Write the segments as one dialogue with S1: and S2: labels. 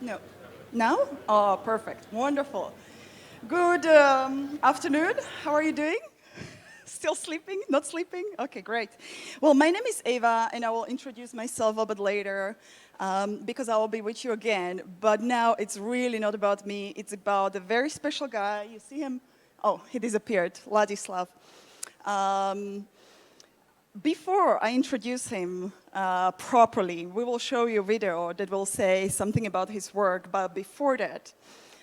S1: No. Now? Oh, perfect. Wonderful. Good afternoon. How are you doing? Still sleeping? Not sleeping? Okay, great. Well, my name is Eva, and I will introduce myself a bit later because I will be with you again. But now it's really not about me. It's about a very special guy. You see him? Oh, he disappeared. Ladislav. Um, Before I introduce him properly, we will show you a video that will say something about his work. But before that,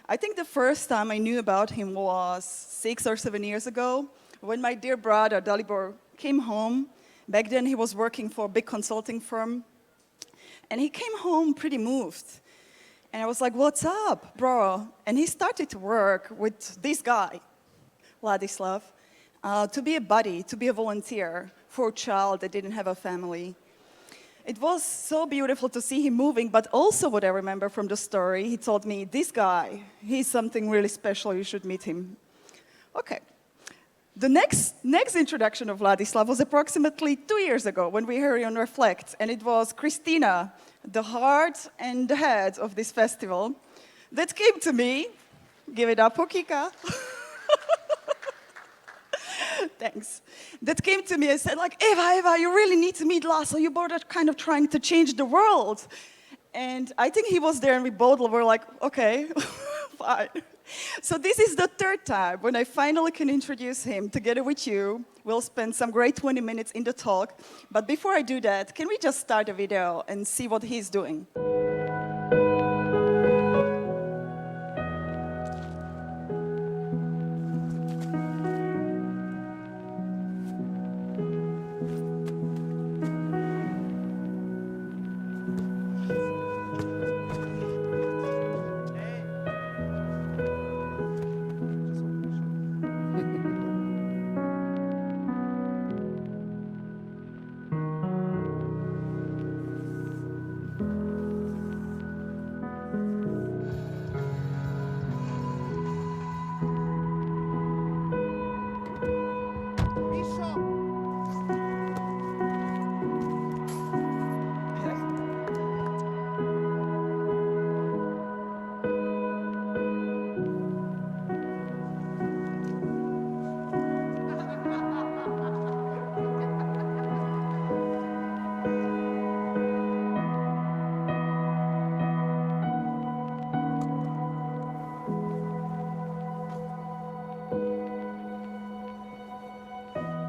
S1: I think the first time I knew about him was 6 or 7 years ago when my dear brother, Dalibor, came home. Back then, he was working for a big consulting firm. And he came home pretty moved. And I was like, what's up, bro? And he started to work with this guy, Ladislav, to be a buddy, to be a volunteer for a child that didn't have a family. It was so beautiful to see him moving, but also what I remember from the story, he told me, this guy, he's something really special, you should meet him. Okay. The next introduction of Ladislav was approximately 2 years ago when we heard on Reflect, and it was Christina, the heart and the head of this festival, that came to me. Give it up for Kika. Thanks. That came to me and said, like, Eva, you really need to meet Laszlo. You both are kind of trying to change the world. And I think he was there and we both were like, okay, fine. So this is the third time when I finally can introduce him together with you. We'll spend some great 20 minutes in the talk. But before I do that, can we just start the video and see what he's doing?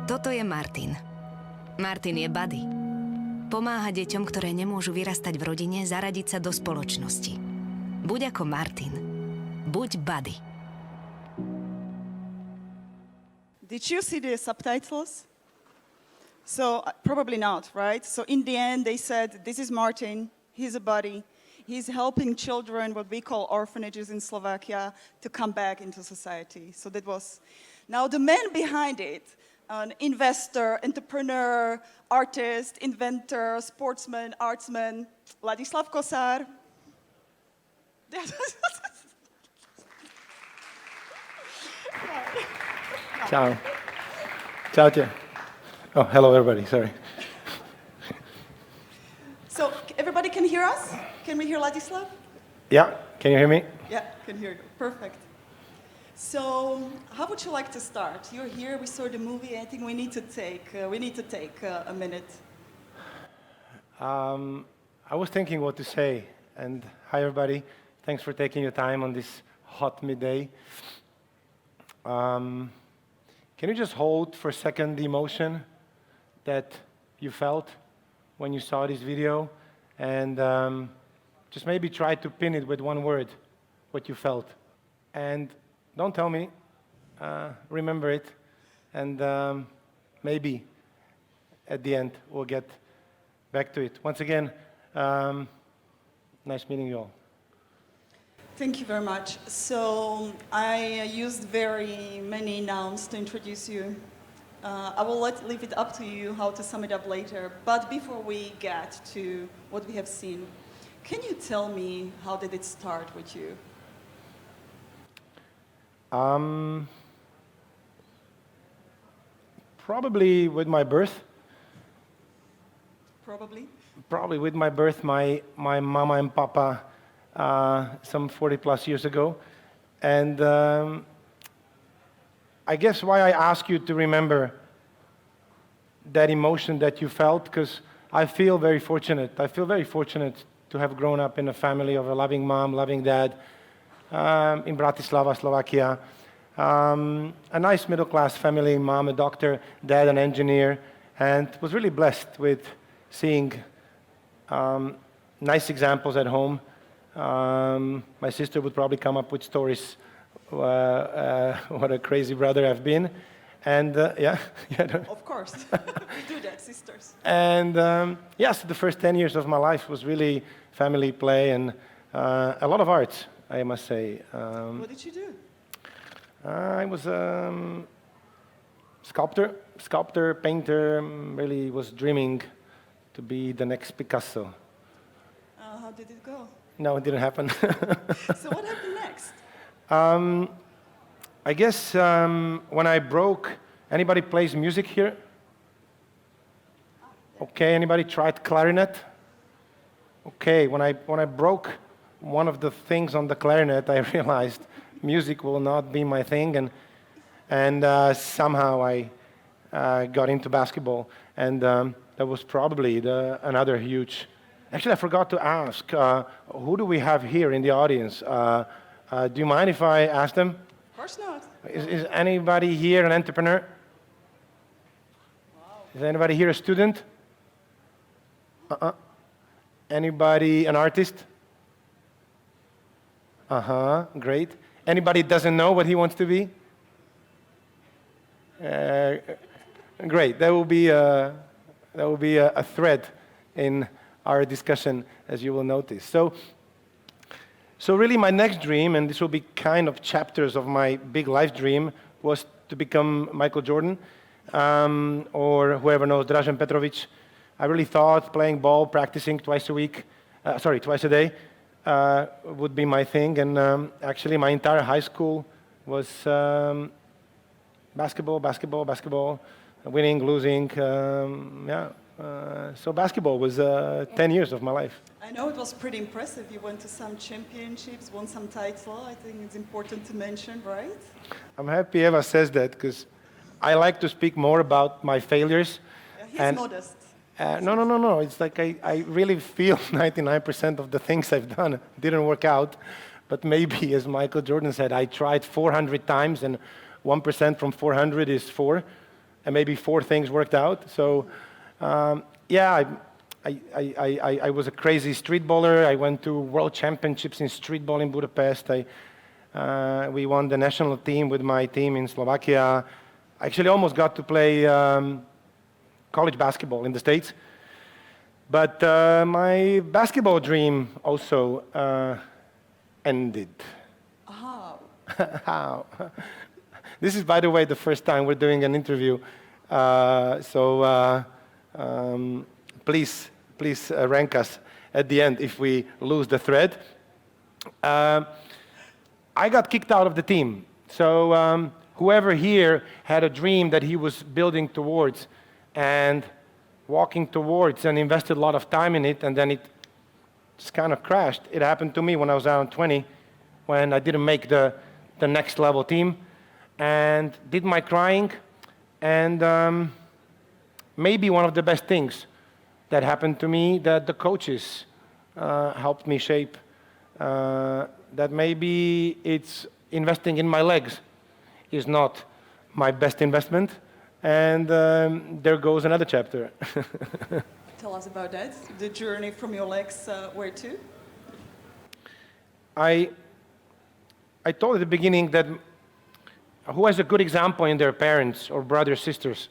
S2: Toto je Martin. Martin je buddy. Pomáha deťom, ktoré nemôžu vyrastať v rodine, zaradiť sa do spoločnosti. Buď ako Martin. Buď buddy.
S1: Did you see the subtitles? So probably not, right? So in the end, they said, this is Martin, he's a buddy. He's helping children, what we call orphanages in Slovakia, to come back into society. So that was... Now the man behind it, an investor, entrepreneur, artist, inventor, sportsman, artsman, Ladislav Kossar.
S3: Ciao. Ciao. Oh, hello everybody, sorry.
S1: So everybody can hear us? Can we hear Ladislav?
S3: Yeah, can you hear me?
S1: Yeah, can hear you. Perfect. So, how would you like to start? You're here. We saw the movie. I think we need to take a minute.
S3: I was thinking what to say, and hi everybody. Thanks for taking your time on this hot midday. Can you just hold for a second the emotion that you felt when you saw this video, and just maybe try to pin it with one word, what you felt, and don't tell me, remember it, and maybe at the end we'll get back to it. Once again, nice meeting you all.
S1: Thank you very much. So I used very many nouns to introduce you. I will leave it up to you how to sum it up later. But before we get to what we have seen, can you tell me how did it start with you?
S3: Probably with my birth.
S1: Probably?
S3: Probably with my birth, my mama and papa some 40 plus years ago. And I guess why I ask you to remember that emotion that you felt, because I feel very fortunate. I feel very fortunate to have grown up in a family of a loving mom, loving dad, in Bratislava, Slovakia. A nice middle-class family, mom a doctor, dad an engineer, and was really blessed with seeing nice examples at home. My sister would probably come up with stories what a crazy brother I've been. And yeah.
S1: Of course, we do that, sisters.
S3: And yes, the first 10 years of my life was really family play and a lot of art, I must say.
S1: What did you do?
S3: I was sculptor, painter, really was dreaming to be the next Picasso.
S1: How did it go?
S3: No, it didn't happen.
S1: So what happened next?
S3: I guess when I broke, anybody plays music here? Okay, anybody tried clarinet? Okay, when I broke one of the things on the clarinet, I realized music will not be my thing, and somehow I got into basketball, and that was probably another huge. Actually, I forgot to ask, who do we have here in the audience? Do you mind if I ask them?
S1: Of course not.
S3: Is anybody here an entrepreneur?
S1: Wow.
S3: Is anybody here a student? Anybody an artist? Great. Anybody doesn't know what he wants to be? Great. That will be a thread in our discussion, as you will notice. So really my next dream, and this will be kind of chapters of my big life dream, was to become Michael Jordan, or whoever knows Dražen Petrovic. I really thought playing ball, practicing twice a day, would be my thing. And actually my entire high school was basketball, winning, losing, so basketball was 10 years of my life.
S1: I know it was pretty impressive. You went to some championships, won some title. I think it's important to mention, right?
S3: I'm happy Eva says that, because I like to speak more about my failures.
S1: Yeah, he's modest.
S3: No. It's like I really feel 99% of the things I've done didn't work out. But maybe, as Michael Jordan said, I tried 400 times, and 1% from 400 is 4. And maybe 4 things worked out. So, I was a crazy street baller. I went to world championships in street ball in Budapest. We won the national team with my team in Slovakia. I actually almost got to play college basketball in the States. But my basketball dream also ended.
S1: How?
S3: How? This is, by the way, the first time we're doing an interview. Please rank us at the end if we lose the thread. I got kicked out of the team. So whoever here had a dream that he was building towards and walking towards and invested a lot of time in it, and then it just kind of crashed. It happened to me when I was around 20, when I didn't make the next level team, and did my crying. And maybe one of the best things that happened to me, that the coaches helped me shape, that maybe it's investing in my legs is not my best investment. And there goes another chapter.
S1: Tell us about that. The journey from your legs, where to?
S3: I told at the beginning that who has a good example in their parents or brothers, sisters?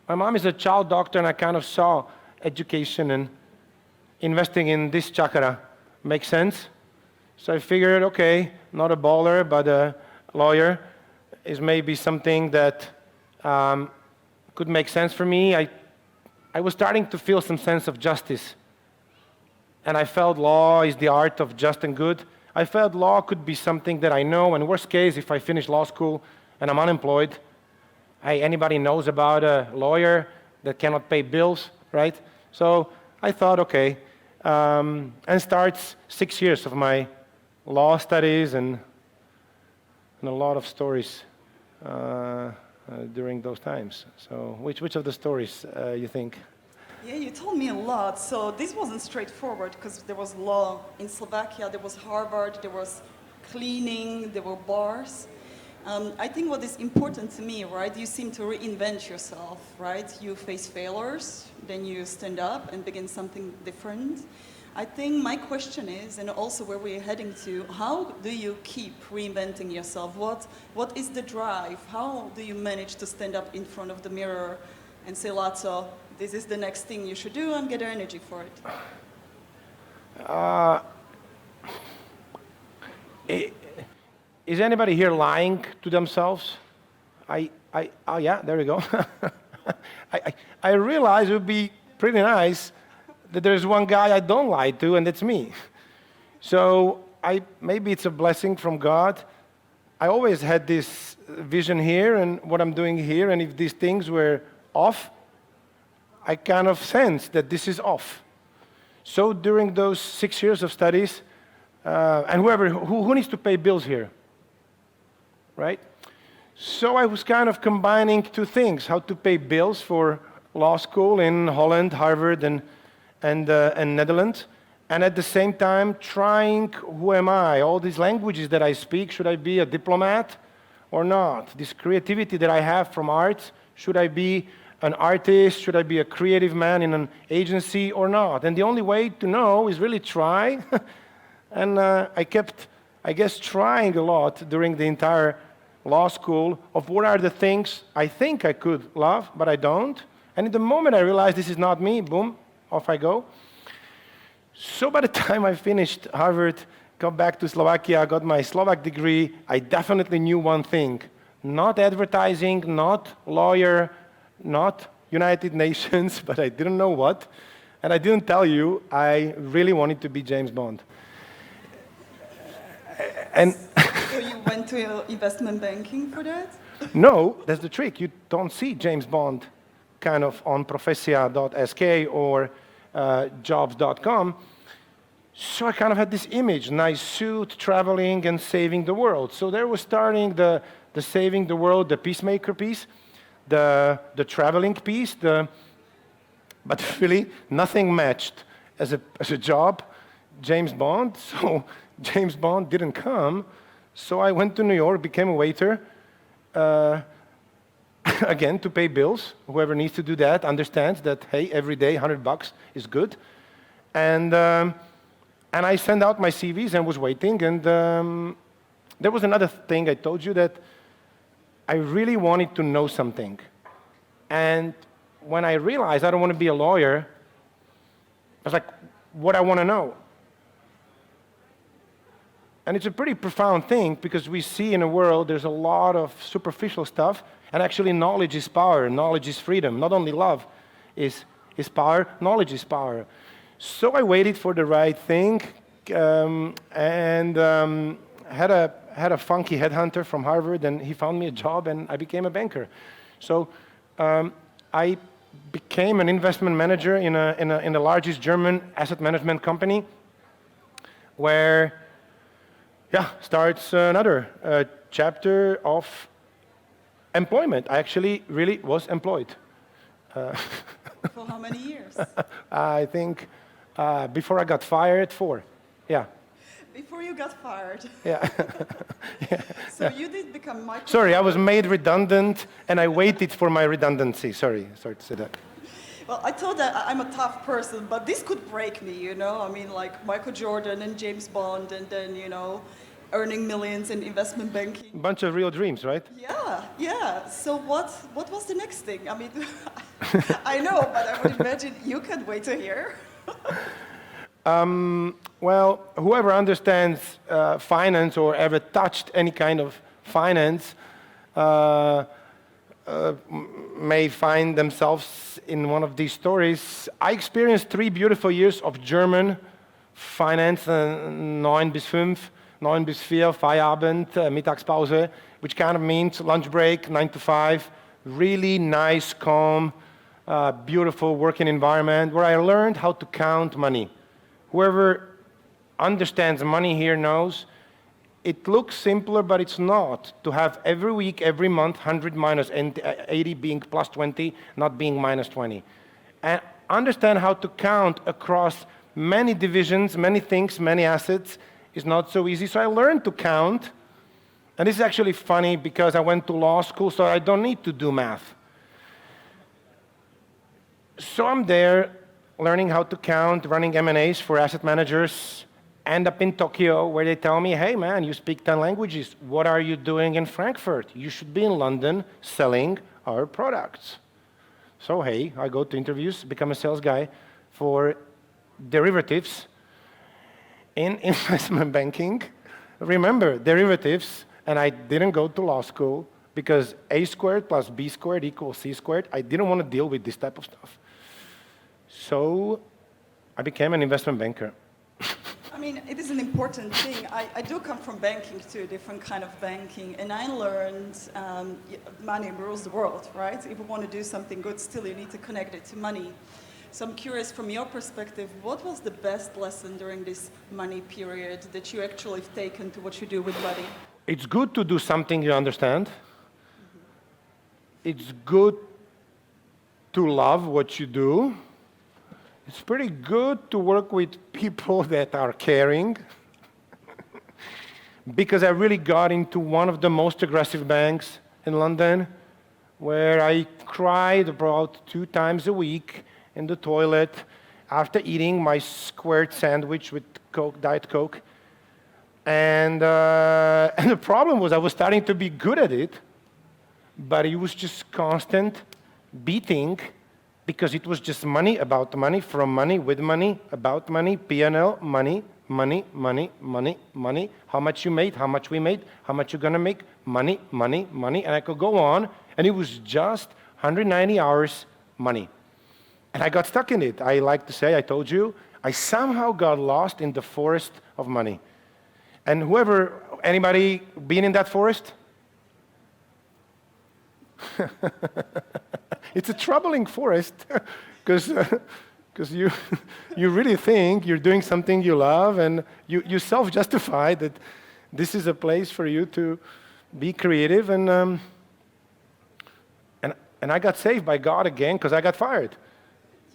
S3: My mom is a child doctor, and I kind of saw education and investing in this chakra make sense. So I figured, okay, not a baller, but a lawyer is maybe something that could make sense for me. I was starting to feel some sense of justice. And I felt law is the art of just and good. I felt law could be something that I know, and worst case, if I finish law school and I'm unemployed, anybody knows about a lawyer that cannot pay bills, right? So I thought, okay, and starts 6 years of my law studies and a lot of stories during those times. So which of the stories you think?
S1: Yeah, you told me a lot. So this wasn't straightforward because there was law in Slovakia, there was Harvard, there was cleaning, there were bars. I think what is important to me, right, you seem to reinvent yourself, right? You face failures, then you stand up and begin something different. I think my question is, and also where we're heading to, how do you keep reinventing yourself? What is the drive? How do you manage to stand up in front of the mirror and say, Lazo, this is the next thing you should do and get energy for it?
S3: Is anybody here lying to themselves? Oh yeah, there we go. I realize it would be pretty nice that there's one guy I don't lie to, and it's me. So maybe it's a blessing from God. I always had this vision here and what I'm doing here, and if these things were off, I kind of sense that this is off. So during those 6 years of studies, and who needs to pay bills here, right? So I was kind of combining two things: how to pay bills for law school in Holland, Harvard, and Netherlands, and at the same time trying, who am I? All these languages that I speak, should I be a diplomat or not? This creativity that I have from art, should I be an artist? Should I be a creative man in an agency or not? And the only way to know is really try. And I kept, I guess, trying a lot during the entire law school of what are the things I think I could love, but I don't. And in the moment I realized this is not me, boom, off I go. So by the time I finished Harvard, got back to Slovakia, got my Slovak degree, I definitely knew one thing: not advertising, not lawyer, not United Nations, but I didn't know what. And I didn't tell you, I really wanted to be James Bond. And
S1: So you went to investment banking for that?
S3: no, that's the trick. You don't see James Bond kind of on profesia.sk or jobs.com. So I kind of had this image: nice suit, traveling, and saving the world. So there was starting the saving the world, the peacemaker piece, the traveling piece, but really nothing matched as a job James Bond. So James Bond didn't come. So I went to New York, became a waiter, again, to pay bills. Whoever needs to do that understands that, hey, every day $100 is good. And I sent out my CVs and was waiting. And there was another thing I told you, that I really wanted to know something. And when I realized I don't want to be a lawyer, I was like, what I want to know? And it's a pretty profound thing, because we see in a world there's a lot of superficial stuff, and actually knowledge is power, knowledge is freedom. Not only love is power, knowledge is power. So I waited for the right thing, and had a funky headhunter from Harvard, and he found me a job, and I became a banker. So I became an investment manager in the largest German asset management company, where starts another chapter of employment. I actually really was employed.
S1: For how many years?
S3: I think before I got fired, 4. Yeah.
S1: Before you got fired.
S3: Yeah.
S1: So you did become Michael.
S3: Sorry, I was made redundant, and I waited for my redundancy. Sorry to say that.
S1: Well, I thought that I'm a tough person, but this could break me, you know? I mean, like Michael Jordan and James Bond, and then, you know, earning millions in investment banking.
S3: Bunch of real dreams, right?
S1: Yeah. So what was the next thing? I mean, I know, but I would imagine you can't wait to hear.
S3: Well, whoever understands finance or ever touched any kind of finance may find themselves in one of these stories. I experienced 3 beautiful years of German finance, 9 bis 5, 9 bis 4, Feierabend, Mittagspause, which kind of means lunch break, 9 to 5, really nice, calm, beautiful working environment where I learned how to count money. whoever understands money here knows it looks simpler, but it's not. To have every week, every month, 100 minus 80 being plus 20, not being minus 20. And understand how to count across many divisions, many things, many assets is not so easy. So I learned to count. And this is actually funny because I went to law school, so I don't need to do math. So I'm there learning how to count, running M&As for asset managers, end up in Tokyo where they tell me, hey man, you speak 10 languages. What are you doing in Frankfurt? You should be in London selling our products. So hey, I go to interviews, become a sales guy for derivatives in investment banking. Remember, derivatives, and I didn't go to law school because A squared plus B squared equals C squared. I didn't want to deal with this type of stuff. So I became an investment banker.
S1: I mean, it is an important thing. I do come from banking to a different kind of banking, and I learned money rules the world, right? If you want to do something good, still you need to connect it to money. So I'm curious, from your perspective, what was the best lesson during this money period that you actually have taken to what you do with money?
S3: It's good to do something you understand. It's good to love what you do. It's pretty good to work with people that are caring. Because I really got into one of the most aggressive banks in London, where I cried about 2 times a week in the toilet after eating my squared sandwich with Coke, Diet Coke. And the problem was I was starting to be good at it, but it was just constant beating because it was just money, about money, from money, with money, about money, P&L, money, money, money, money, money, how much you made, how much we made, how much you're gonna make, money, money, money, and I could go on, and it was just 190 hours money. And I got stuck in it. I like to say, I told you, I somehow got lost in the forest of money. And anybody been in that forest? It's a troubling forest because you really think you're doing something you love, and you self-justify that this is a place for you to be creative, and I got saved by God again because I got fired.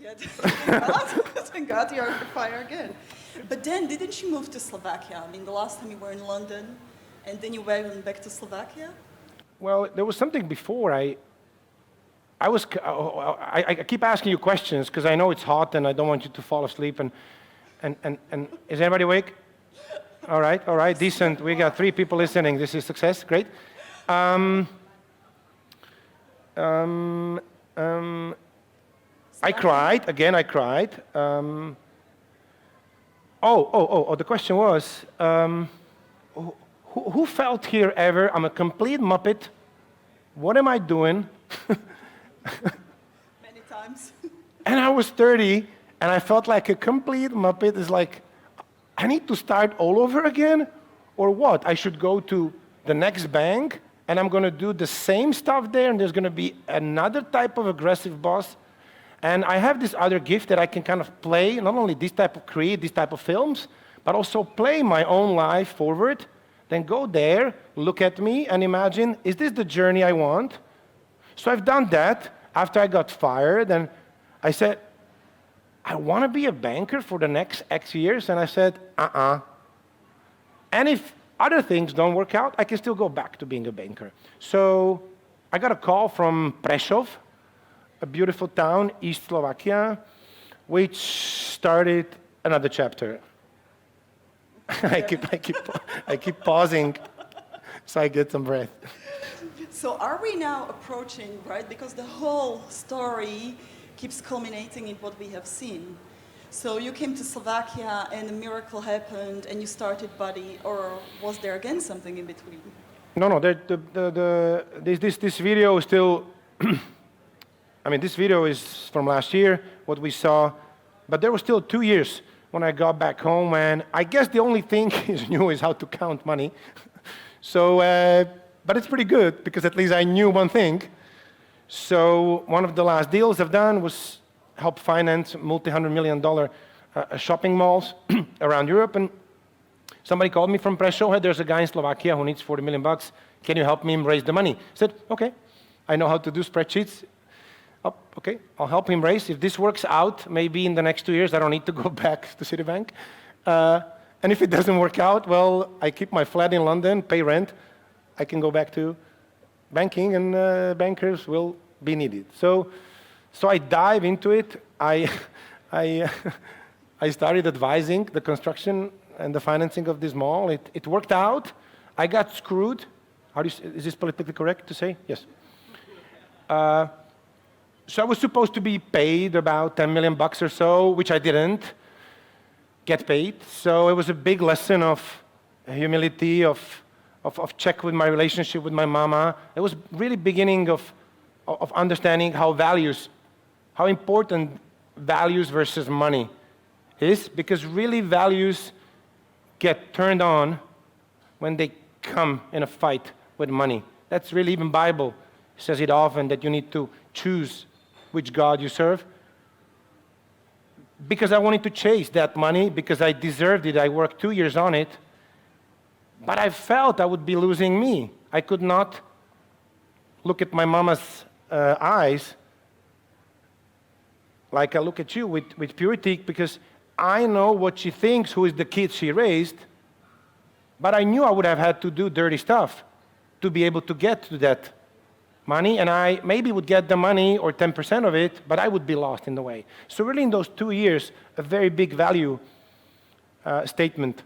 S1: Yeah, thank God you're on fire again. But then, didn't you move to Slovakia? I mean, the last time you were in London, and then you went back to Slovakia?
S3: Well, there was something before. I keep asking you questions because I know it's hot and I don't want you to fall asleep. And is anybody awake? All right, decent. We got 3 people listening. This is success. Great. I cried again. I cried. The question was, who felt here ever? I'm a complete muppet. What am I doing?
S1: Many times.
S3: And I was 30, and I felt like a complete muppet. It's like, I need to start all over again? Or what? I should go to the next bank, and I'm going to do the same stuff there, and there's going to be another type of aggressive boss. And I have this other gift that I can kind of play, not only this type of create, this type of films, but also play my own life forward. Then go there, look at me, and imagine, is this the journey I want? So I've done that. After I got fired, and I said, I want to be a banker for the next X years. And I said, And if other things don't work out, I can still go back to being a banker. So I got a call from Prešov, a beautiful town, East Slovakia, which started another chapter. I keep pausing so I get some breath.
S1: So are we now approaching, right? Because the whole story keeps culminating in what we have seen. So you came to Slovakia and a miracle happened and you started Buddy, or was there again something in between?
S3: No. This video is still. I mean, this video is from last year, what we saw, but there was still 2 years when I got back home, and I guess the only thing is new is how to count money. So. But it's pretty good, because at least I knew one thing. So one of the last deals I've done was help finance a multi-$100 million shopping malls around Europe, and somebody called me from Prešov. Hey, there's a guy in Slovakia who needs 40 million bucks. Can you help me raise the money? I said, okay. I know how to do spreadsheets. Oh, okay, I'll help him raise. If this works out, maybe in the next 2 years, I don't need to go back to Citibank. And if it doesn't work out, well, I keep my flat in London, pay rent. I can go back to banking, and bankers will be needed. So I dive into it. I started advising the construction and the financing of this mall. It worked out. I got screwed. Is this politically correct to say? Yes. So I was supposed to be paid about 10 million bucks or so, which I didn't get paid. So it was a big lesson of humility, of check with my relationship with my mama. It was really beginning of understanding how important values versus money is, because really values get turned on when they come in a fight with money. That's really, even Bible says it often, that you need to choose which God you serve. Because I wanted to chase that money, because I deserved it. I worked 2 years on it, but I felt I would be losing me. I could not look at my mama's eyes like I look at you with purity, because I know what she thinks, who is the kid she raised, but I knew I would have had to do dirty stuff to be able to get to that money, and I maybe would get the money or 10% of it, but I would be lost in the way. So really in those 2 years, a very big value statement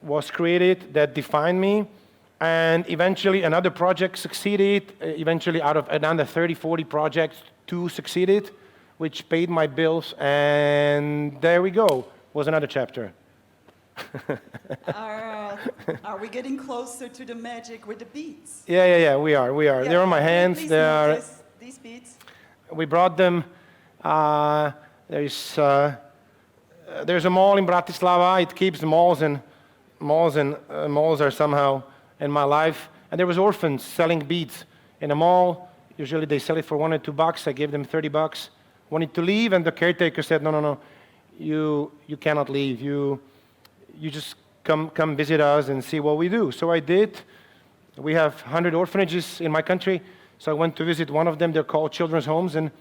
S3: was created that defined me, and eventually another project succeeded. Eventually out of another 30, 40 projects, 2 succeeded, which paid my bills, and there we go, was another chapter.
S1: Are we getting closer to the magic with the beads?
S3: Yeah, we are.
S1: Yeah,
S3: They're on my hands.
S1: please
S3: They are.
S1: notice these beads.
S3: We brought them. There's a mall in Bratislava. It keeps malls are somehow in my life. And there was orphans selling beads in a mall. Usually they sell it for $1 or $2. I gave them $30. Wanted to leave, and the caretaker said, no, you cannot leave. You just come visit us and see what we do. So I did. We have 100 orphanages in my country. So I went to visit one of them. They're called children's homes. And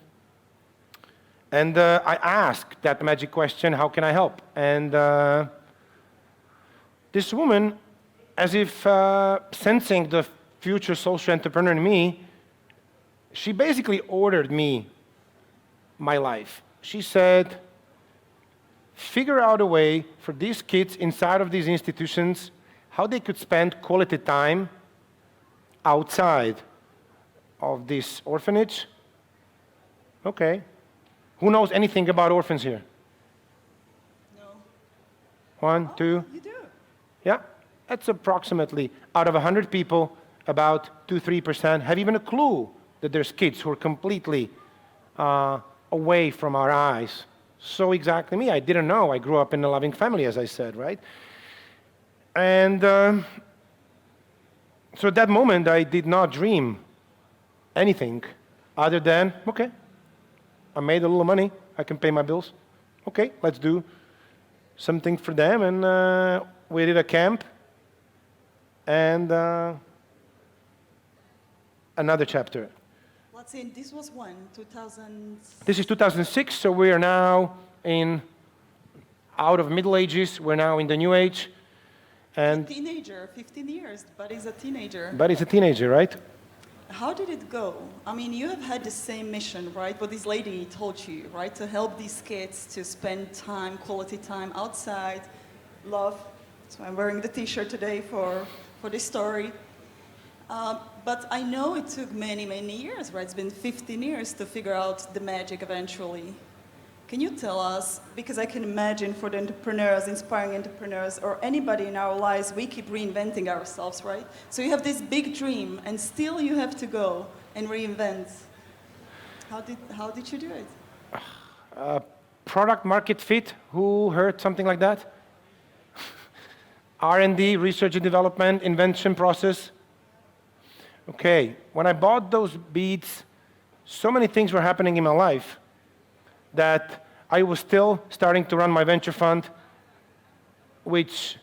S3: I asked that magic question, how can I help? And this woman, as if sensing the future social entrepreneur in me, she basically ordered me my life. She said, figure out a way for these kids inside of these institutions, how they could spend quality time outside of this orphanage. Okay. Who knows anything about orphans here?
S1: No.
S3: 1, 2.
S1: You do?
S3: Yeah. That's approximately, out of 100 people, about 2-3% have even a clue that there's kids who are completely away from our eyes. So exactly me. I didn't know. I grew up in a loving family, as I said, right? And so at that moment, I did not dream anything other than, okay, I made a little money. I can pay my bills. Okay, let's do something for them. And we did a camp. And another chapter.
S1: Let's see, this was 2000.
S3: This is 2006, so we are now out of Middle Ages. We're now in the New Age. And
S1: A teenager, 15 years, but he's a teenager.
S3: but he's a teenager, right?
S1: How did it go? I mean, you have had the same mission, right? What this lady told you, right? To help these kids to spend time, quality time outside, love. So I'm wearing the t-shirt today for this story. But I know it took many, many years, right? It's been 15 years to figure out the magic eventually. Can you tell us, because I can imagine for the entrepreneurs, inspiring entrepreneurs, or anybody in our lives, we keep reinventing ourselves, right? So you have this big dream, and still you have to go and reinvent. How did you do it?
S3: Product market fit, who heard something like that? R&D, research and development, invention process. Okay, when I bought those beads, so many things were happening in my life that I was still starting to run my venture fund, which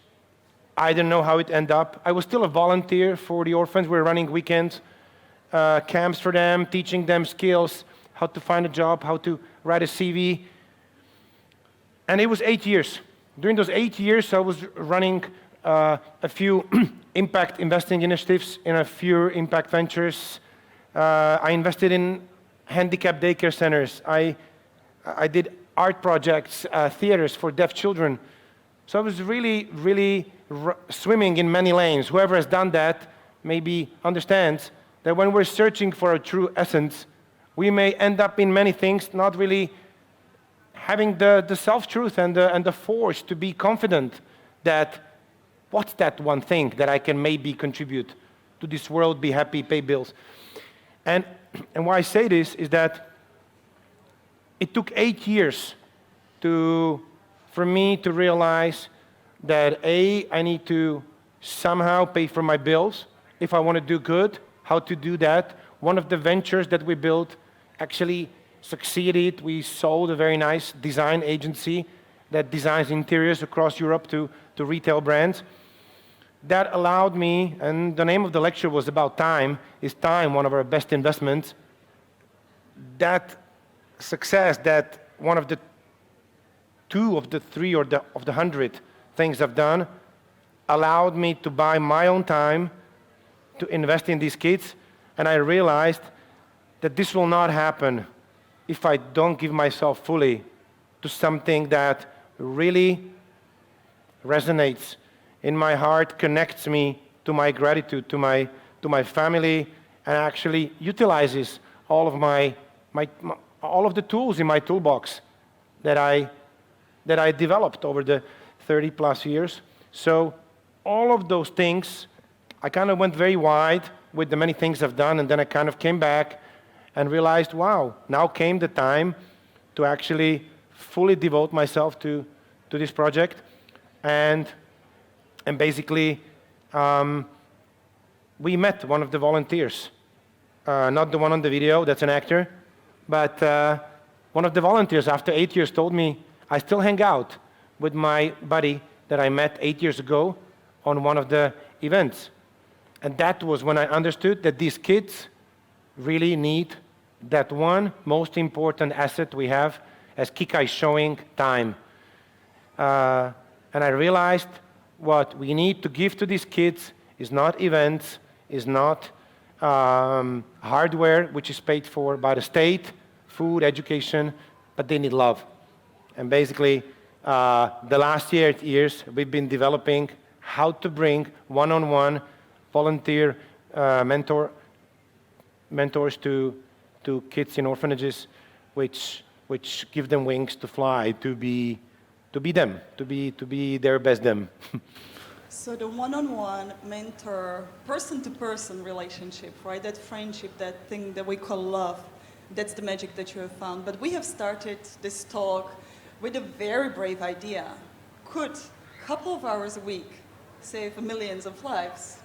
S3: I didn't know how it ended up. I was still a volunteer for the orphans. We were running weekend camps for them, teaching them skills, how to find a job, how to write a CV. And it was 8 years. During those 8 years, I was running a few impact investing initiatives in a few impact ventures. I invested in handicapped daycare centers. I did art projects, theaters for deaf children. So I was really swimming in many lanes. Whoever has done that maybe understands that when we're searching for a true essence, we may end up in many things, not really having the self-truth and the force to be confident that what's that one thing that I can maybe contribute to this world, be happy, pay bills. And why I say this is that it took 8 years for me to realize that I need to somehow pay for my bills if I want to do good, how to do that. One of the ventures that we built actually succeeded. We sold a very nice design agency that designs interiors across Europe to retail brands. That allowed me, and the name of the lecture was about time. Is time one of our best investments? That success, that one of the 2 of the 3 or of the 100 things I've done, allowed me to buy my own time to invest in these kids. And I realized that this will not happen if I don't give myself fully to something that really resonates in my heart, connects me to my gratitude, to my family, and actually utilizes all of all of the tools in my toolbox that I developed over the 30 plus years. So all of those things, I kind of went very wide with the many things I've done, and then I kind of came back and realized, wow, now came the time to actually fully devote myself to this project. And basically, we met one of the volunteers, not the one on the video, that's an actor, but one of the volunteers after 8 years told me, I still hang out with my buddy that I met 8 years ago on one of the events. And that was when I understood that these kids really need that one most important asset we have, as Kika is showing, time. And I realized what we need to give to these kids is not events, is not hardware, which is paid for by the state, food, education, but they need love. And basically, the last years, we've been developing how to bring one-on-one volunteer mentors to kids in orphanages, which give them wings to fly, to be them, to be their best them.
S1: So the one-on-one mentor, person-to-person relationship, right? That friendship, that thing that we call love, that's the magic that you have found. But we have started this talk with a very brave idea. Could a couple of hours a week save millions of lives?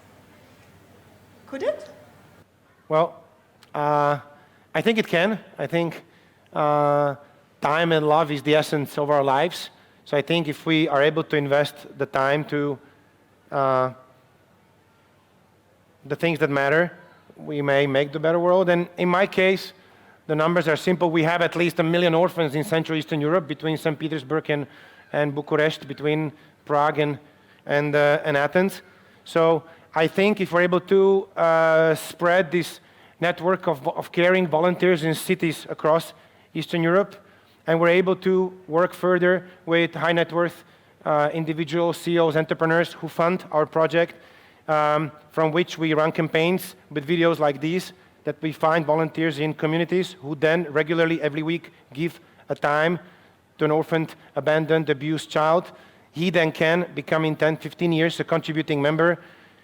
S1: Could it?
S3: Well, I think it can. I think time and love is the essence of our lives. So I think if we are able to invest the time to the things that matter, we may make the better world. And in my case, the numbers are simple. We have at least 1 million orphans in Central Eastern Europe, between St. Petersburg and Bucharest, between Prague and Athens. So I think if we're able to spread this network of caring volunteers in cities across Eastern Europe, and we're able to work further with high net worth individuals, CEOs, entrepreneurs who fund our project, from which we run campaigns with videos like these, that we find volunteers in communities who then regularly every week give a time to an orphaned, abandoned, abused child. He then can become in 10, 15 years a contributing member.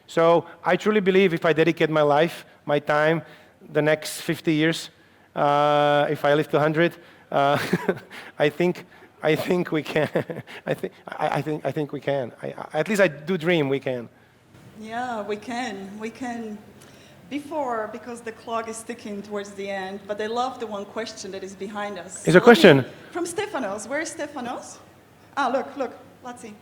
S3: So I truly believe if I dedicate my life, my time, the next 50 years, if I live to 100, I think we can. I think we can. At least I do dream we can.
S1: Yeah, we can. We can before, because the clock is ticking towards the end, but I love the one question that is behind us.
S3: Is a question?
S1: From Stefanos. Where is Stefanos? Ah, look, let's see.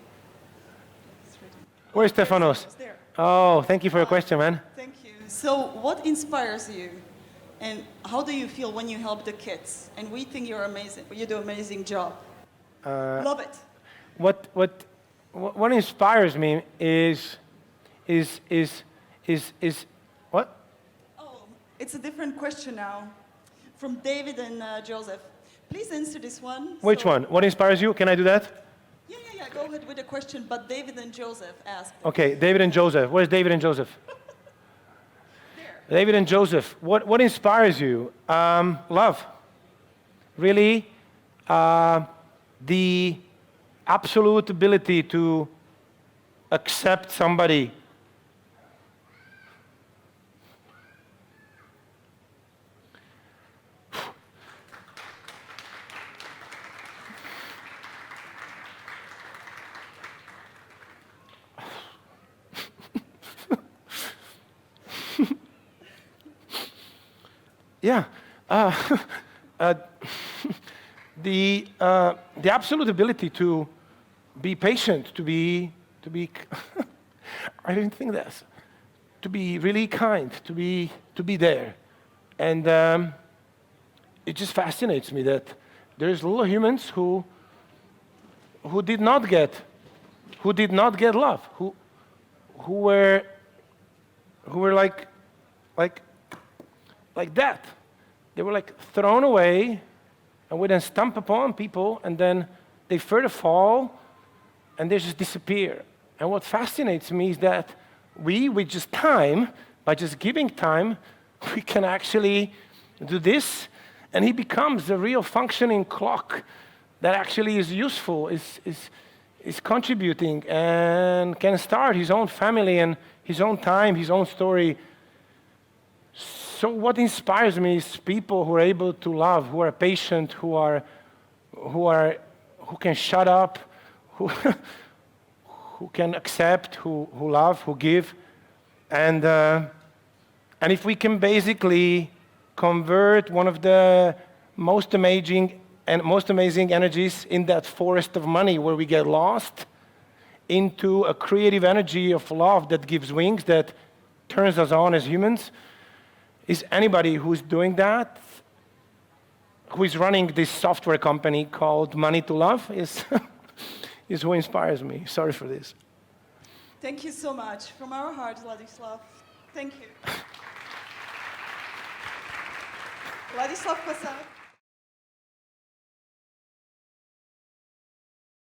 S3: Where's Stefanos?
S1: There.
S3: Oh, thank you for your question, man.
S1: Thank you. So what inspires you? And how do you feel when you help the kids? And we think you're amazing. You do an amazing job. Love it.
S3: What inspires me is what?
S1: Oh, it's a different question now. From David and Joseph. Please answer this one.
S3: Which one? What inspires you? Can I do that?
S1: Yeah. Go ahead with the question. But David and Joseph asked.
S3: Okay, David and Joseph. Where's David and Joseph?
S1: There.
S3: David and Joseph. What inspires you? Love. Really, the absolute ability to accept somebody. Yeah, the absolute ability to be patient, to be I didn't think this, to be really kind, to be there, and it just fascinates me that there's little humans who did not get love, who were like that. They were like thrown away, and we then stomp upon people, and then they further fall, and they just disappear. And what fascinates me is that with just time, by just giving time, we can actually do this, and he becomes a real functioning clock that actually is useful, is contributing, and can start his own family and his own time, his own story. So what inspires me is people who are able to love, who are patient, who can shut up, who can accept, who love, who give, and if we can basically convert one of the most amazing energies in that forest of money where we get lost into a creative energy of love that gives wings, that turns us on as humans. Is anybody who's doing that, who is running this software company called Money to Love, is who inspires me. Sorry for this.
S1: Thank you so much. From our heart, Ladislav. Thank you. Ladislav Kossar.